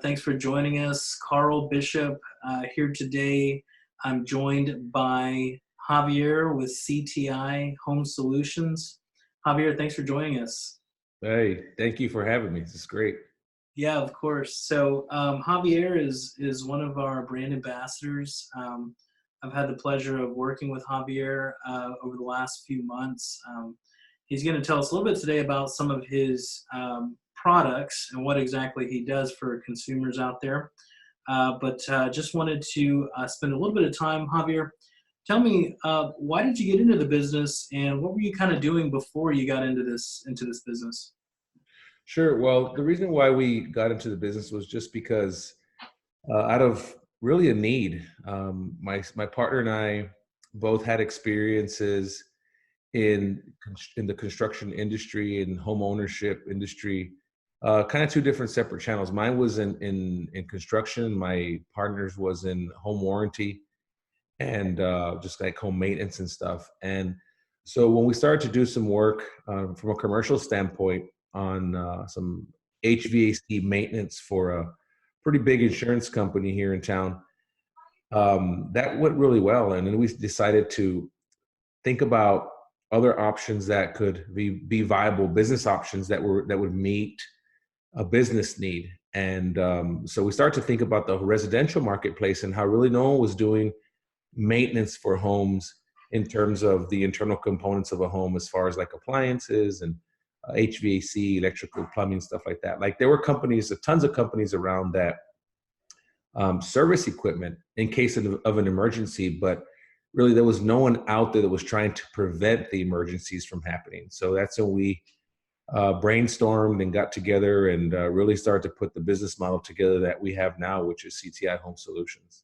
Thanks for joining us. Carl Bishop here today. I'm joined by Javier with CTI Home Solutions. Javier, thanks for joining us. Hey, thank you for having me. This is great. Yeah, of course. So Javier is one of our brand ambassadors. I've had the pleasure of working with Javier over the last few months. He's going to tell us a little bit today about some of his products and what exactly he does for consumers out there. But just wanted to spend a little bit of time. Javier, tell me, why did you get into the business, and what were you kind of doing before you got into this business? Sure. Well, the reason why we got into the business was just because out of really a need. My partner and I both had experiences in the construction industry and home ownership industry, kind of two different separate channels. Mine was in construction. My partner's was in home warranty and just like home maintenance and stuff. And so when we started to do some work from a commercial standpoint on some HVAC maintenance for a pretty big insurance company here in town, that went really well. And then we decided to think about other options that could be viable business options that would meet a business need. And so we started to think about the residential marketplace and how really no one was doing maintenance for homes in terms of the internal components of a home, as far as like appliances and HVAC, electrical, plumbing, stuff like that. Like there were companies, tons of companies around that service equipment in case of an emergency, but really there was no one out there that was trying to prevent the emergencies from happening. So that's when we brainstormed and got together and really started to put the business model together that we have now, which is CTI Home Solutions.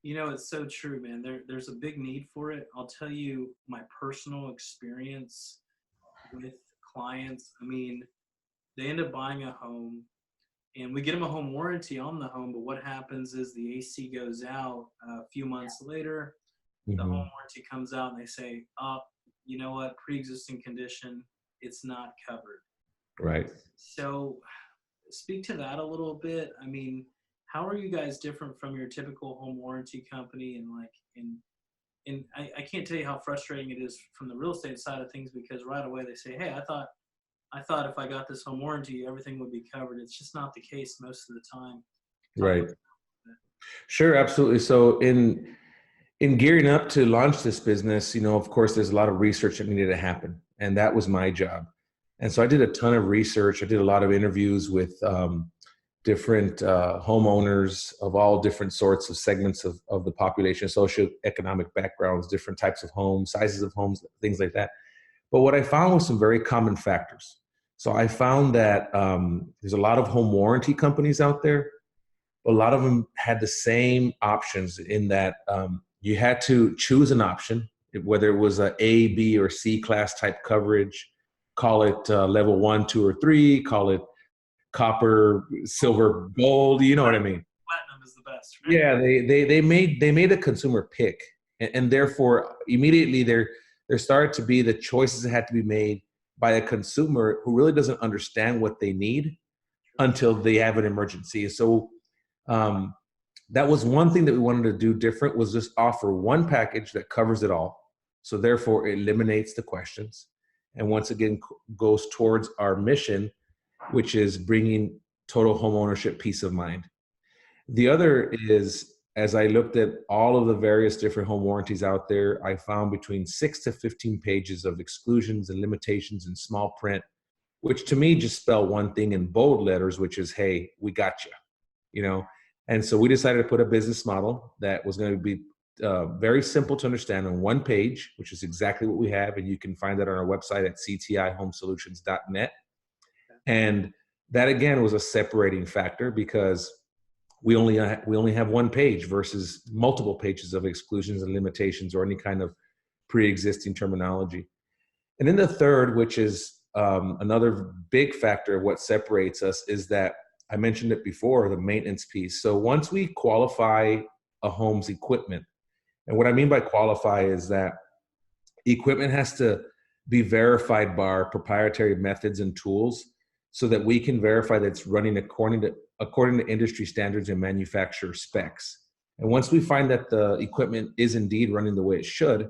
You know, it's so true, man. There's a big need for it. I'll tell you my personal experience with clients. I mean, they end up buying a home and we get them a home warranty on the home, but what happens is the AC goes out a few months later, the home warranty comes out and they say, oh, you know what, pre-existing condition, it's not covered. Right. So speak to that a little bit. I mean, how are you guys different from your typical home warranty company? And I can't tell you how frustrating it is from the real estate side of things, because right away they say, hey, I thought if I got this home warranty, everything would be covered. It's just not the case most of the time. Right. Sure, absolutely. So in gearing up to launch this business, you know, of course, there's a lot of research that needed to happen, and that was my job. And so I did a ton of research. I did a lot of interviews with different homeowners of all different sorts of segments of the population, socioeconomic backgrounds, different types of homes, sizes of homes, things like that. But what I found was some very common factors. So I found that there's a lot of home warranty companies out there. A lot of them had the same options in that you had to choose an option, whether it was a A, B, or C class type coverage, call it level 1, 2, or 3, call it copper, silver, gold. You know what I mean? Platinum is the best, right? Yeah, they made a consumer pick, and therefore immediately there started to be the choices that had to be made by a consumer who really doesn't understand what they need until they have an emergency. So that was one thing that we wanted to do different, was just offer one package that covers it all. So therefore it eliminates the questions. And once again, goes towards our mission, which is bringing total home ownership peace of mind. The other is, as I looked at all of the various different home warranties out there, I found between 6 to 15 pages of exclusions and limitations in small print, which to me just spell one thing in bold letters, which is, hey, we got you, you know? And so we decided to put a business model that was going to be very simple to understand on one page, which is exactly what we have. And you can find that on our website at ctihomesolutions.net. And that, again, was a separating factor because we only have one page versus multiple pages of exclusions and limitations or any kind of pre-existing terminology. And then the third, which is another big factor of what separates us, is that I mentioned it before, the maintenance piece. So once we qualify a home's equipment, and what I mean by qualify is that equipment has to be verified by our proprietary methods and tools so that we can verify that it's running according to according to industry standards and manufacturer specs. And once we find that the equipment is indeed running the way it should,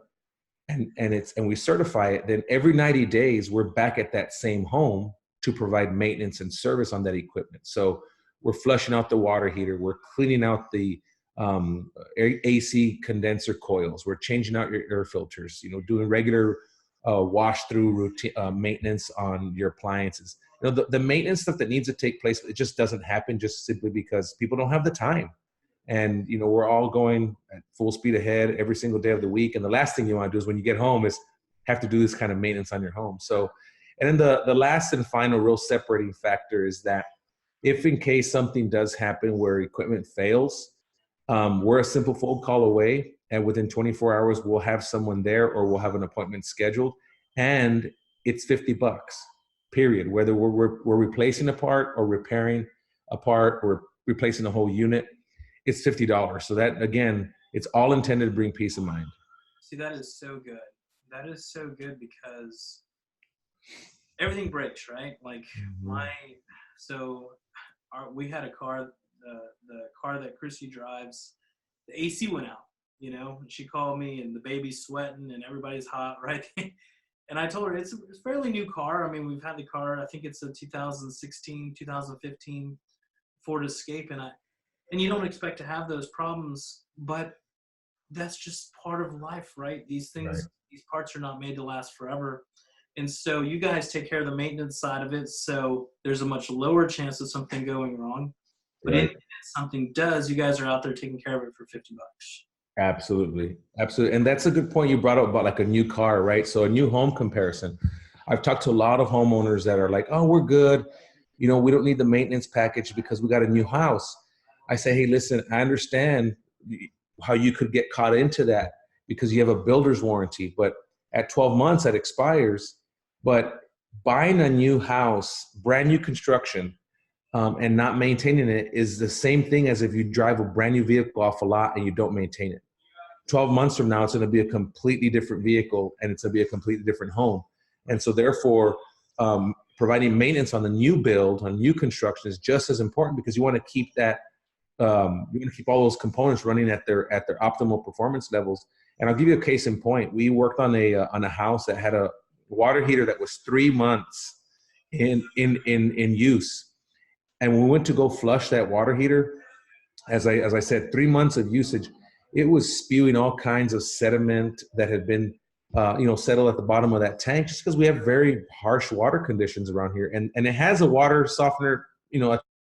and we certify it, then every 90 days we're back at that same home to provide maintenance and service on that equipment. So we're flushing out the water heater, we're cleaning out the AC condenser coils, we're changing out your air filters, doing regular wash through routine maintenance on your appliances. The maintenance stuff that needs to take place, it just doesn't happen just simply because people don't have the time. And we're all going at full speed ahead every single day of the week, and the last thing you want to do is when you get home is have to do this kind of maintenance on your home. So, and then the last and final real separating factor is that if in case something does happen where equipment fails, we're a simple phone call away, and within 24 hours we'll have someone there, or we'll have an appointment scheduled, and it's $50, period. Whether we're replacing a part or repairing a part or replacing a whole unit, it's $50. So that, again, it's all intended to bring peace of mind. See, that is so good. That is so good because everything breaks, right? Like we had a car, the car that Chrissy drives, the AC went out, she called me and the baby's sweating and everybody's hot, right? And I told her it's a fairly new car. I mean, we've had the car, I think it's a 2016, 2015 Ford Escape, and you don't expect to have those problems, but that's just part of life, right? These things, right. These parts are not made to last forever. And so you guys take care of the maintenance side of it, so there's a much lower chance of something going wrong. But if something does, you guys are out there taking care of it for $50. Absolutely. Absolutely. And that's a good point you brought up about like a new car, right? So a new home comparison. I've talked to a lot of homeowners that are like, oh, we're good. We don't need the maintenance package because we got a new house. I say, hey, listen, I understand how you could get caught into that because you have a builder's warranty, but at 12 months that expires. But buying a new house, brand new construction, and not maintaining it is the same thing as if you drive a brand new vehicle off a lot and you don't maintain it. 12 months from now, it's going to be a completely different vehicle and it's going to be a completely different home. And so therefore, providing maintenance on the new build, on new construction is just as important because you want to keep that you're going to keep all those components running at their optimal performance levels. And I'll give you a case in point. We worked on a house that had a water heater that was 3 months in use. And when we went to go flush that water heater, as I said, 3 months of usage, it was spewing all kinds of sediment that had been settled at the bottom of that tank, just because we have very harsh water conditions around here. And it has a water softener,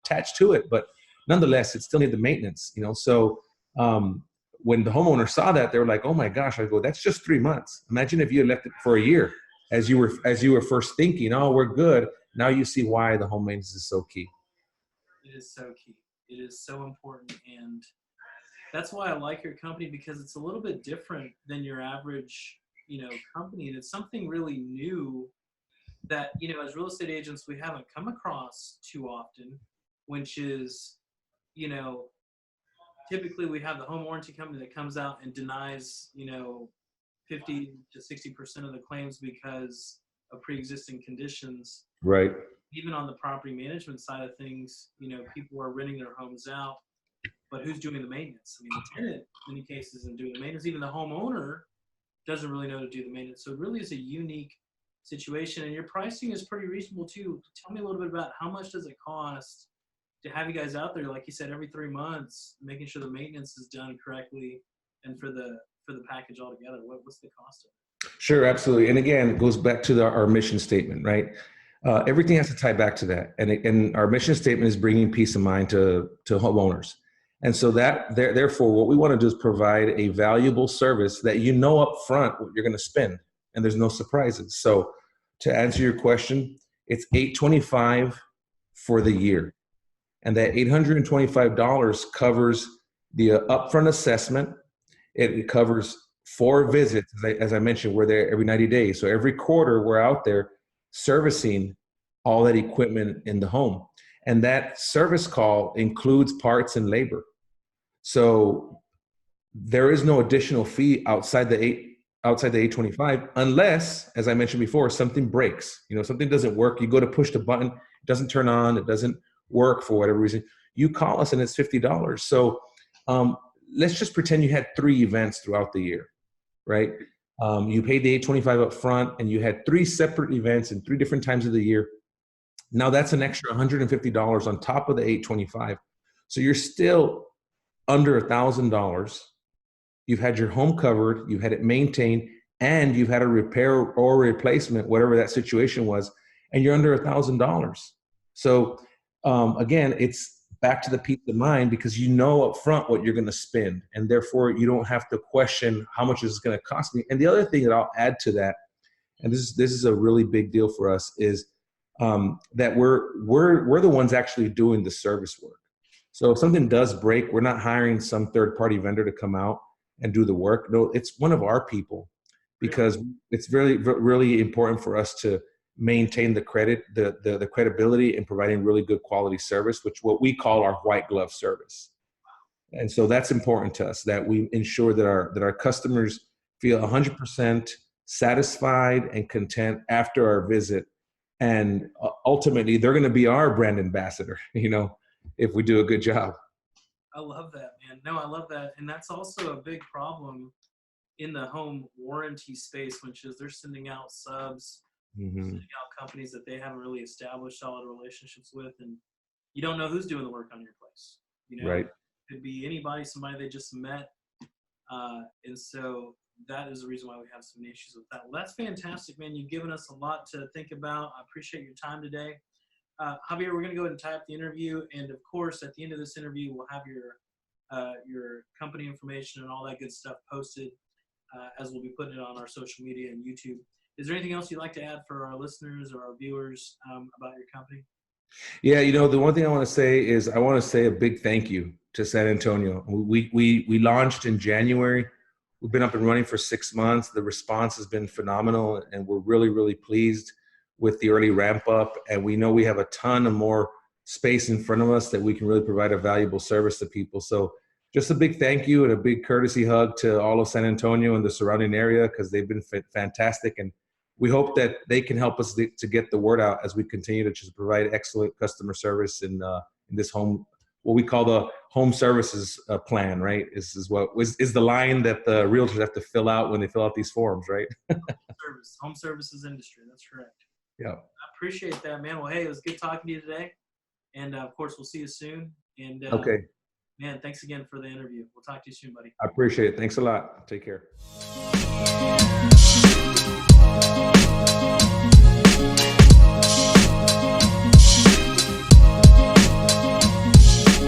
attached to it, but nonetheless, it still needed the maintenance, So when the homeowner saw that, they were like, "Oh my gosh!" I go, "That's just 3 months. Imagine if you had left it for a year, as you were first thinking, oh, we're good. Now you see why the home maintenance is so key." It is so key. It is so important, and that's why I like your company because it's a little bit different than your average, company, and it's something really new that as real estate agents we haven't come across too often, which is typically we have the home warranty company that comes out and denies 50 to 60% of the claims because of pre-existing conditions. Right. Even on the property management side of things, people are renting their homes out, but who's doing the maintenance? I mean, the tenant in many cases isn't doing the maintenance. Even the homeowner doesn't really know to do the maintenance. So it really is a unique situation, and your pricing is pretty reasonable too. Tell me a little bit about how much does it cost to have you guys out there, like you said, every 3 months, making sure the maintenance is done correctly, and for the package altogether, what's the cost of it? Sure, absolutely. And again, it goes back to our mission statement, right? Everything has to tie back to that. And our mission statement is bringing peace of mind to homeowners. And so therefore, what we want to do is provide a valuable service that up front what you're going to spend, and there's no surprises. So to answer your question, it's $825 for the year. And that $825 covers the upfront assessment. It covers 4 visits. As I mentioned, we're there every 90 days. So every quarter, we're out there servicing all that equipment in the home. And that service call includes parts and labor. So there is no additional fee outside the $825 unless, as I mentioned before, something breaks. Something doesn't work. You go to push the button, it doesn't turn on, it doesn't work for whatever reason. You call us and it's $50. So let's just pretend you had 3 events throughout the year, right? You paid the $825 up front and you had 3 separate events in 3 different times of the year. Now that's an extra $150 on top of the $825. So you're still under $1,000. You've had your home covered, you've had it maintained, and you've had a repair or replacement, whatever that situation was, and you're under $1,000. So again, it's back to the peace of mind because you know up front what you're going to spend, and therefore you don't have to question how much is it going to cost me. And the other thing that I'll add to that, and this is a really big deal for us, is that we're the ones actually doing the service work. So if something does break, we're not hiring some third-party vendor to come out and do the work. No, it's one of our people, because it's really, really important for us to maintain the credibility in providing really good quality service, which what we call our white glove service. And so that's important to us, that we ensure that our customers feel 100% satisfied and content after our visit. And ultimately, they're going to be our brand ambassador, if we do a good job. I love that, man. No, I love that. And that's also a big problem in the home warranty space, which is they're sending out subs, sending out companies that they haven't really established solid relationships with, and you don't know who's doing the work on your place. Right. It could be anybody, somebody they just met, and so that is the reason why we have so many issues with that. Well, that's fantastic, man. You've given us a lot to think about. I appreciate your time today. Javier, we're going to go ahead and tie up the interview, and of course, at the end of this interview, we'll have your company information and all that good stuff posted, as we'll be putting it on our social media and YouTube. Is there anything else you'd like to add for our listeners or our viewers about your company? Yeah, the one thing I want to say is I want to say a big thank you to San Antonio. We launched in January. We've been up and running for 6 months. The response has been phenomenal, and we're really, really pleased with the early ramp up. And we know we have a ton of more space in front of us that we can really provide a valuable service to people. So just a big thank you and a big courtesy hug to all of San Antonio and the surrounding area, because they've been fantastic. And we hope that they can help us to get the word out as we continue to just provide excellent customer service in this home, what we call the home services plan, right? Is the line that the realtors have to fill out when they fill out these forms, right? Home services industry. That's correct. Yeah. I appreciate that, man. Well, hey, it was good talking to you today. And of course, we'll see you soon. And okay. Man, thanks again for the interview. We'll talk to you soon, buddy. I appreciate it. Thanks a lot. Take care.